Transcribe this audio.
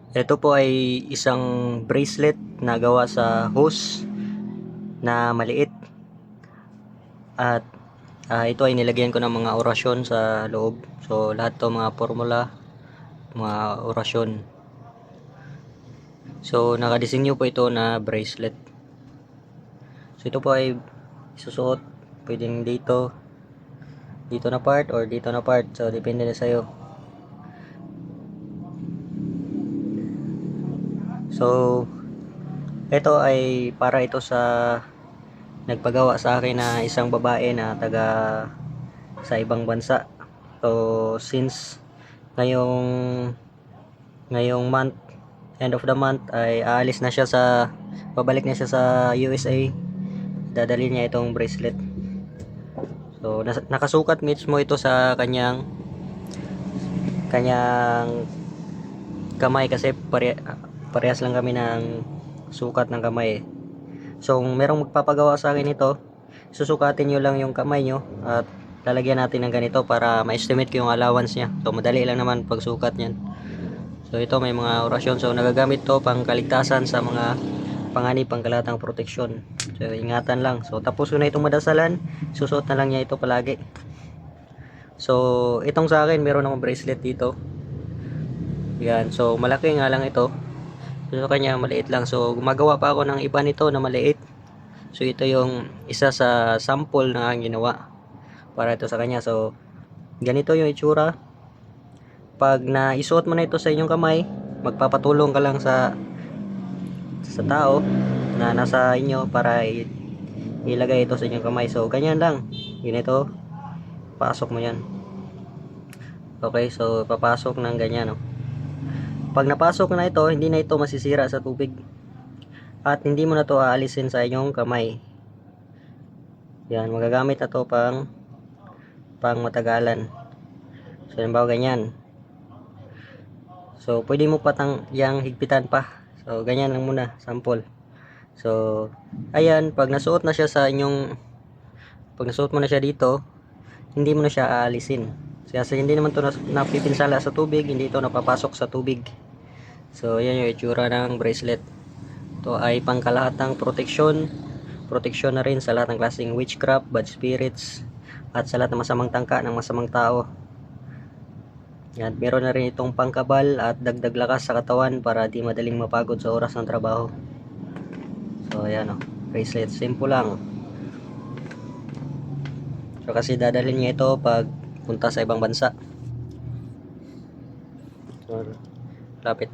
Ito po ay isang bracelet na gawa sa hose na maliit at ito ay nilagyan ko ng mga orasyon sa loob. So lahat to mga formula, mga orasyon. So nakadesinyo po ito na bracelet. So ito po ay isusuot pwedeng dito na part or dito na part. So depende na sa'yo. So ito ay para ito sa nagpagawa sa akin na isang babae na taga sa ibang bansa. So since ngayong ngayong month, end of the month ay aalis na siya pabalik na siya sa USA. Dadalhin niya itong bracelet. So nakasukat mismo ito sa kanyang kamay kasi parehas lang kami ng sukat ng kamay. So kung merong magpapagawa sa akin ito, susukatin nyo lang yung kamay nyo at lalagyan natin ng ganito para ma-estimate ko yung allowance niya. So madali lang naman pagsukat niyan. So ito may mga orasyon. So nagagamit to pang kaligtasan sa mga panganib, pangkalatang proteksyon. So ingatan lang. So tapos ko na itong madasalan, susuot na lang niya ito palagi. So itong sa akin meron akong bracelet dito. Yan. So malaki nga lang ito. So kanya maliit lang. So gumagawa pa ako ng iba nito na maliit. So ito yung isa sa sample na ginawa para ito sa kanya. So ganito yung itsura. Pag naisuot mo na ito sa inyong kamay, magpapatulong ka lang sa tao na nasa inyo para ilagay ito sa inyong kamay. So ganyan lang. Ganito, pasok mo yan. Okay, so papasok ng ganyan, no. Pag napasok na ito, hindi na ito masisira sa tubig. At hindi mo na ito aalisin sa inyong kamay. Yan, magagamit na ito pang matagalan. So halimbawa ganyan. So pwede mo patang yang higpitan pa. So ganyan lang muna, sample. So ayan, pag nasuot mo na siya dito, hindi mo na siya aalisin. Kasi hindi naman ito napipinsala sa tubig, hindi ito napapasok sa tubig. So ayan yung itsura ng bracelet. Ito ay pangkalahatang proteksyon. Proteksyon na rin sa lahat ng klaseng witchcraft, bad spirits, at sa lahat ng masamang tangka ng masamang tao. Yan, meron na rin itong pangkabal at dagdag lakas sa katawan para di madaling mapagod sa oras ng trabaho. So ayan, bracelet, simple lang. So kasi dadalhin niya ito pag punta sa ibang bansa. So, lapit.